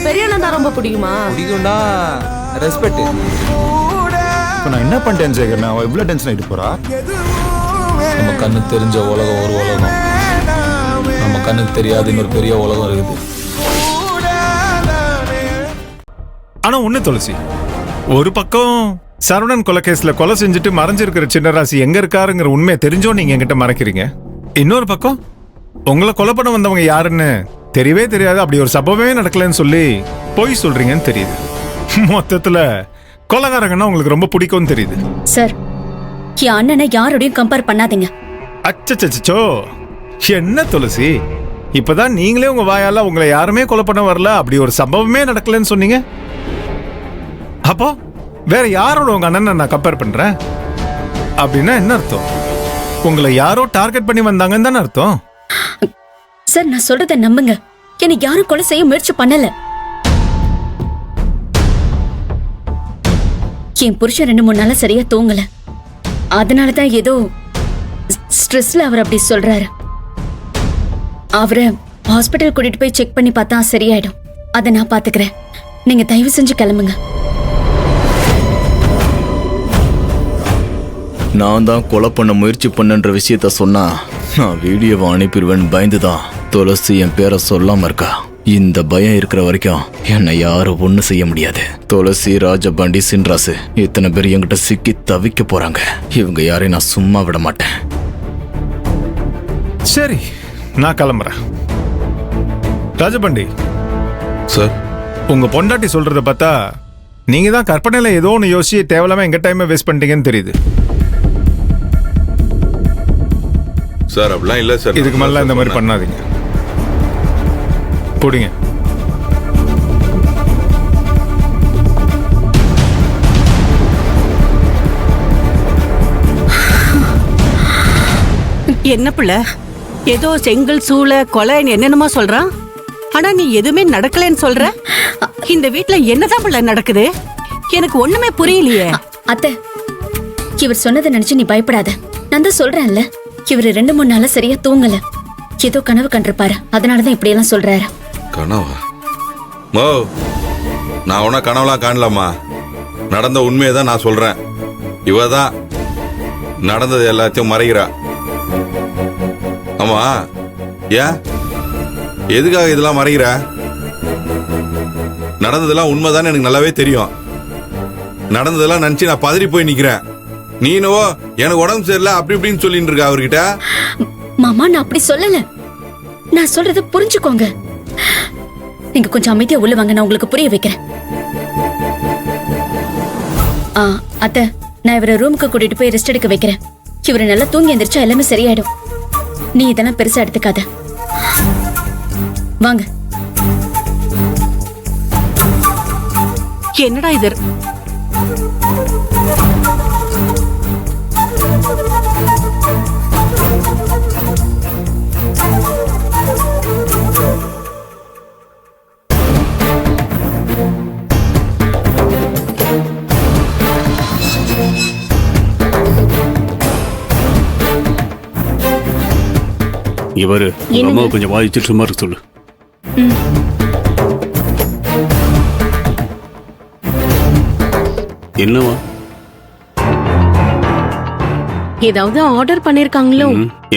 பெரிய அண்ணன் தான் ரொம்ப பிடிக்குமா? பிடிக்கும்டா, ரெஸ்பெக்ட். இப்போ நான் என்ன பண்ணிட்டேன் சேகர்? நான் இவ்வளோ டென்ஷன் ஆகிட்டு போறா? நம்ம கண்ணுக்கு தெரிஞ்ச உலகம் ஒரு உலகம், நம்ம கண்ணுக்கு தெரியாத இன்னொரு பெரிய உலகம் இருக்குது. ஆனா ஒண்ணு துளசி, ஒரு பக்கம் சரவணன் கொலை கேஸ்ல கொலை செஞ்சுட்டு மறைஞ்சிருக்கிற சின்னராசி எங்க இருக்காருங்கிற உண்மையை தெரிஞ்சோ நீங்க என்கிட்ட மறைக்கிறீங்க. இன்னொரு பக்கம் உங்களை கொலை பண்ண வந்தவங்க யாருன்னு தெரியவே தெரியாது, அப்படி ஒரு சம்பவமே நடக்கலன்னு சொல்லி பொய் சொல்றீங்கன்னு தெரியுது. மொத்தத்துல கொலைகாரங்கன்னா உங்களுக்கு ரொம்ப பிடிக்கும்னு தெரியுது. சார், என் அண்ணனை யாரோடையும் கம்பேர் பண்ணாதீங்க. அச்சச்சோ, என்ன துளசி, இப்பதான் நீங்களே உங்க வாயால உங்களை யாருமே கொலை பண்ண வரல, அப்படி ஒரு சம்பவமே நடக்கலன்னு சொன்னீங்க. அப்போ வேற யாரோட உங்க அண்ணனை நான் கம்பேர் பண்றேன் அப்படின்னா என்ன அர்த்தம்? உங்களை யாரோ டார்கெட் பண்ணி வந்தாங்கன்னு தானே அர்த்தம்? சார், நான் சொல்றத நம்புங்க. என்னை யாரும் கொலை செய்ய முயற்சி பண்ணல. என் புருஷன் 2-3 நாளா சரியா தூங்கல. அதனாலதான் ஏதோ ஸ்ட்ரெஸ்ல அவர் அப்படி சொல்றாரு. அவரை ஹாஸ்பிட்டல் கூட்டிட்டு போய் செக் பண்ணி பார்த்தா சரியாயிடும். அதை நான் பாத்துக்கிறேன். நீங்க தயவு செஞ்சு கிளம்புங்க. நான் தான் கொலை பண்ண முயற்சி பண்ணன்ற விஷயத்த சொன்னா நான் வீடியோவை அனுப்பிடுவேன் பயந்துதான் துளசி என் பேரை சொல்லாம இருக்கா. இந்த பயம் இருக்கிற வரைக்கும் என்னை யாரும் ஒண்ணு செய்ய முடியாது. துளசி, ராஜபாண்டி, சின்ராசு இத்தனை பேர் என்கிட்ட சிக்கி தவிக்க போறாங்க. இவங்க யாரையும் நான் சும்மா விட மாட்டேன். சரி, நான் கிளம்புறேன். ராஜபாண்டி சார், உங்க பொண்டாட்டி சொல்றத பார்த்தா நீங்க தான் கற்பனையில ஏதோ ஒன்று யோசிச்சு தேவையில்லாம எங்க டைமை வேஸ்ட் பண்ணிட்டீங்கன்னு தெரியுது. சார் அப்படிலாம் இல்ல சார். இதுக்கு மேல இந்த மாதிரி பண்ணாதீங்க. போடுங்க. என்ன பிள்ளை, ஏதோ செங்கல் சூளை கொலைன்னு என்னென்னமோ சொல்றான். ஆனா நீ எதுவுமே நடக்கலன்னு சொல்ற. இந்த வீட்டுல என்னதான் பிள்ளை நடக்குது? எனக்கு ஒண்ணுமே புரியலையே. அத்தை, இவர் சொன்னதை நினைச்சு நீ பயப்படாத. நான் தான் சொல்றேன்ல, இவர் 2-3 நாளா சரியா தூங்கல. ஏதோ கனவு கண்டிருப்பாரு. அதனாலதான் இப்படி எல்லாம் சொல்றாரு. கனவா? மோ, நான் உன கனவுலாம் காணலாமா? நடந்த உண்மையை தான் நான் சொல்றேன். இவ தான் நடந்தது எல்லாத்தையும் மறைகிறா. ஆமா, ஏன் எதுக்காக இதெல்லாம் மறைகிற? நடந்ததெல்லாம் உண்மைதான் எனக்கு நல்லாவே தெரியும். நடந்ததெல்லாம் நினைச்சு நான் பதறி போய் நிக்கிறேன். நீனவோ எனக்கு உடம்பு சரியில்லை அப்படி இப்படின்னு சொல்லிட்டு இருக்க அவர்கிட்ட. மாமா, நான் அப்படி சொல்லல. நான் சொல்றத புரிஞ்சுக்கோங்க. நீங்க கொஞ்சம் அமைதியா உள்ள வாங்க, நான் உங்களுக்கு புரிய வைக்கிறேன். அத்தை, நான் இவரை ரூமுக்கு கூட்டிட்டு போய் ரெஸ்ட் எடுக்க வைக்கிறேன். இவரை நல்லா தூங்கி எந்திரிச்சா எல்லாமே சரியாயிடும். நீ இதெல்லாம் பெருசா எடுத்துக்காத. வாங்க. என்னடா இது? இவரு அம்மாவை கொஞ்சம் வாதிச்சுட்டு சும்மா இருக்க சொல்லு. என்னவா? ஏதாவது ஆர்டர் பண்ணிருக்காங்களோ?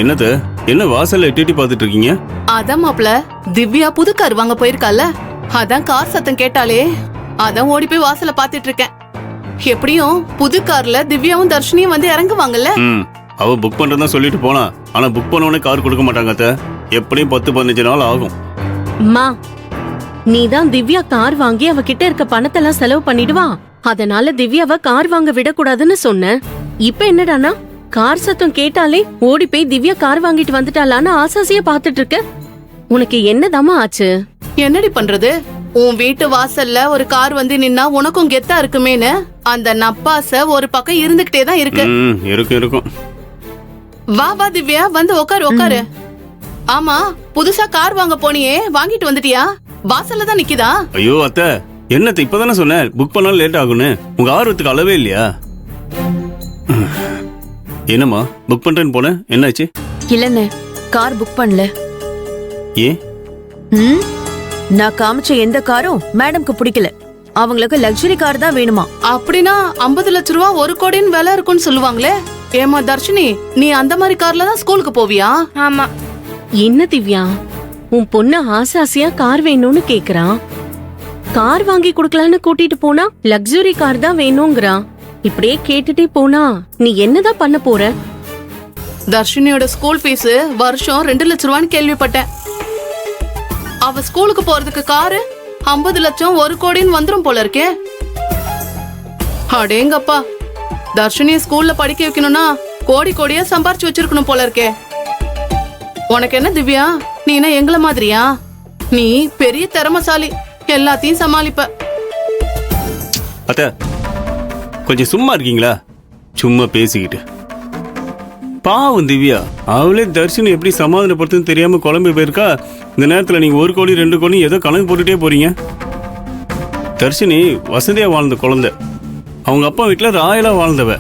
என்னது? என்ன வாசல்ல எட்டி பார்த்துட்டு இருக்கீங்க? அதான் மாப்ள, திவ்யா புது கார் வாங்க போயிருக்கால, அதான் கார் சத்தம் கேட்டாலே அதான் ஓடி போய் வாசல பாத்துட்டு இருக்கேன். எப்படியும் புது கார்ல திவ்யாவும் தர்ஷினியும் வந்து இறங்குவாங்கல்ல. அவ புக் பண்றதா சொல்லிட்டு போனா, ஆனா புக் பண்ண உடனே கார் கொடுக்க மாட்டாங்க அத்தை. எப்படியும் 10-15 நாள் ஆகும். அம்மா, நீதான் திவ்யா கார் வாங்கி அவகிட்ட இருக்க பணத்தெல்லாம் செலவு பண்ணிடுவா. அதனால திவ்யாவை கார் வாங்க விடக்கூடாதுன்னு சொன்னேன். இப்ப என்னடானா கார் சத்தம் கேட்டாலே ஓடி போய் திவ்யா கார் வாங்கிட்டு வந்துட்டாளான்னு ஆசாசியா பாத்துட்டு இருக்க. உனக்கு என்னதாமா ஆச்சு? என்னடி பண்றது? உன் வீட்டு வாசல்ல ஒரு கார் வந்து நின்னா உனக்கும் கெத்தா இருக்குமேன்னு அந்த நப்பாச ஒரு பக்கம் இருந்துகிட்டே தான் இருக்கு. இருக்கும். வா வா திவ்யா, வந்து உட்காரு. ஆமா, புதுசா கார் வாங்க போனியே, வாங்கிட்டு வந்துட்டியா? வாசல்ல தான் நிக்குதா? ஐயோ அத்தை, என்னத்தை இப்பதானே சொன்னேன் புக் பண்ணாலும் லேட் ஆகும்னு. உங்க ஆர்வத்துக்கு அளவே இல்லையா? என்னம்மா புக் பண்றேன்னு போனேன், என்னாச்சு? இல்லண்ணே, கார் புக் பண்ணல. ஏன்? நான் காமிச்ச எந்த காரும் மேடம்க்கு பிடிக்கல. அவங்களுக்கு லக்ஸுரி கார் தான் வேணுமா. அப்படின்னா 50 லட்சம் ரூபா 1 கோடின்னு விலை இருக்கும்னு சொல்லுவாங்களே. ஏமா தர்ஷினி, நீ அந்த மாதிரி கார்ல தான் ஸ்கூலுக்கு போவியா? ஆமா. என்ன திவ்யா, உன் பொண்ணு ஆசாசியா கார் வேணும்னு கேக்குறான். கார் வாங்கி கொடுக்கலான்னு கூட்டிட்டு போனா லக்ஸுரி கார் தான் வேணும்ங்கறான். இப்படியே கேட்டுட்டே போனா நீ என்னதான் பண்ண போற? தர்ஷினியோட ஸ்கூல் ஃபீஸ் வருஷம் 2 லட்சம் ரூபான்னு கேள்விப்பட்டேன். அவ ஸ்கூலுக்கு போறதுக்கு காரு 50 லட்சம் 1 கோடின்னு வந்துரும் போல இருக்கே. அடேங்கப்பா, தர்ஷினிய ஸ்கூல்ல படிக்க வைக்கணும்னா கோடி கோடியா சம்பாரிச்சு வச்சிருக்கணும் போல இருக்கே. உனக்கு என்ன திவ்யா, நீ என்ன எங்கள மாதிரியா? நீ பெரிய திறமசாலி, எல்லாத்தையும் சமாளிப்ப. அத்த கொஞ்சம் சும்மா இருக்கீங்களா? சும்மா பேசிக்கிட்டு. பாவம் திவ்யா, அவளே தர்ஷினி எப்படி சமாதானப்படுத்துன்னு தெரியாம குழம்பு போயிருக்கா. இந்த நேரத்தில் நீங்க 1 கோடி 2 கோடி ஏதோ கணக்கு போட்டுட்டே போறீங்க. தர்ஷினி வசதியா வாழ்ந்த குழந்தை, அவங்க அப்பா வீட்டில் ராயலா வாழ்ந்தவ.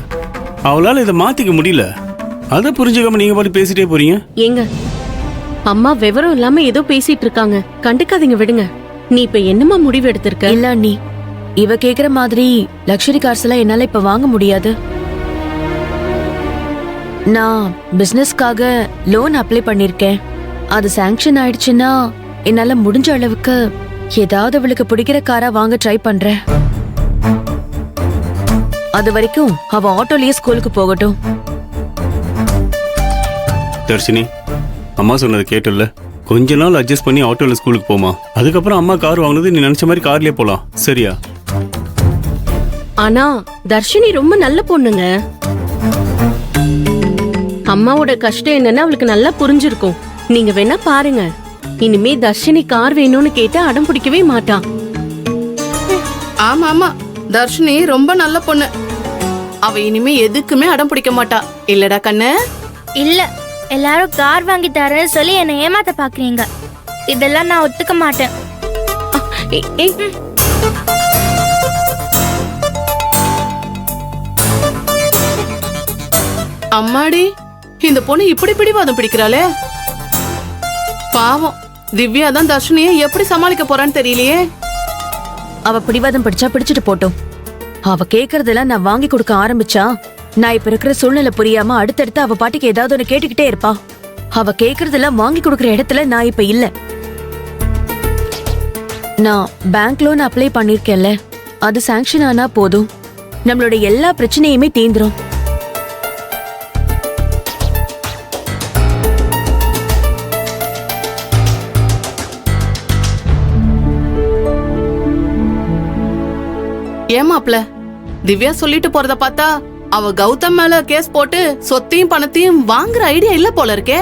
அவளால இதை மாத்திக்க முடியல. அதை புரிஞ்சுக்காம நீங்க பாட்டு பேசிட்டே போறீங்க. ஏங்க, அம்மா விவரம் இல்லாம ஏதோ பேசிட்டு இருக்காங்க, கண்டுக்காதீங்க, விடுங்க. நீ இப்ப என்னமா முடிவு எடுத்திருக்க? இல்ல அண்ணி, இவ கேக்குற மாதிரி லக்ஸுரி கார்ஸ் எல்லாம் என்னால இப்ப வாங்க முடியாது. நான் பிசினஸ்க்காக லோன் அப்ளை பண்ணிருக்கேன். அது சாங்ஷன் ஆயிடுச்சுன்னா என்னால முடிஞ்ச அளவுக்கு ஏதாவது அவளுக்கு பிடிக்கிற காரா வாங்க ட்ரை பண்றேன். அது வரைக்கும் அவ ஆட்டோலயே ஸ்கூலுக்கு போகட்டும். தர்ஷினி, அம்மா சொன்னதை கேட்டல. கொஞ்ச நாள் அட்ஜஸ்ட் பண்ணி ஆட்டோல ஸ்கூலுக்கு போமா. அதுக்கப்புறம் அம்மா கார் வாங்கினது நீ நினைச்ச மாதிரி கார்லயே போலாம், சரியா? ஆனா தர்ஷினி ரொம்ப நல்ல பொண்ணுங்க. அம்மாவோட கஷ்டம் என்னன்னு அவளுக்கு நல்லா புரிஞ்சிருக்கும். நீங்க வேணா பாருங்க, இனிமே தர்ஷினி கார் வேணும்னு கேட்டு அடம் பிடிக்கவே மாட்டா. ஆமா ஆமா, தர்ஷினி ரொம்ப நல்ல பொண்ணு. அவ இனிமே எதுக்குமே அடம் பிடிக்க மாட்டா. இல்லடா கண்ணு? இல்ல, எல்லாரும் கார் வாங்கி தரேன்னு சொல்லி என்னை ஏமாத்த பாக்குறீங்க. இதெல்லாம் நான் ஒத்துக்க மாட்டேன். அம்மாடி, இந்த பொண்ணு இப்படி பிடிவாதம் பிடிக்கிறாளே. பாவம், திவ்யா தான் தர்ஷினியை எப்படி சமாளிக்க போறான்னு தெரியலையே. அவ பிடிவாதம் பிடிச்சா பிடிச்சிட்டு போட்டோம். அவ கேக்குறதெல்லாம் நான் வாங்கி கொடுக்க ஆரம்பிச்சா நான் இப்ப இருக்கிற சூழ்நிலை புரியாம அடுத்தடுத்து அவ பாட்டுக்கு ஏதாவது ஒண்ணு கேட்டுக்கிட்டே இருப்பா. அவ கேக்குறதெல்லாம் வாங்கி கொடுக்கற இடத்துல நான் இப்ப இல்ல. நான் பேங்க் லோன் அப்ளை பண்ணிருக்கேன்ல, அது சாங்ஷன் ஆனா போதும், நம்மளோட எல்லா பிரச்சனையுமே தீந்துரும். ஏமாப்ல, திவ்யா சொல்லிட்டு போறத பார்த்தா அவ கௌதம் மேல கேஸ் போட்டு சொத்தையும் பணத்தையும் வாங்குற ஐடியா இல்ல போல இருக்கே.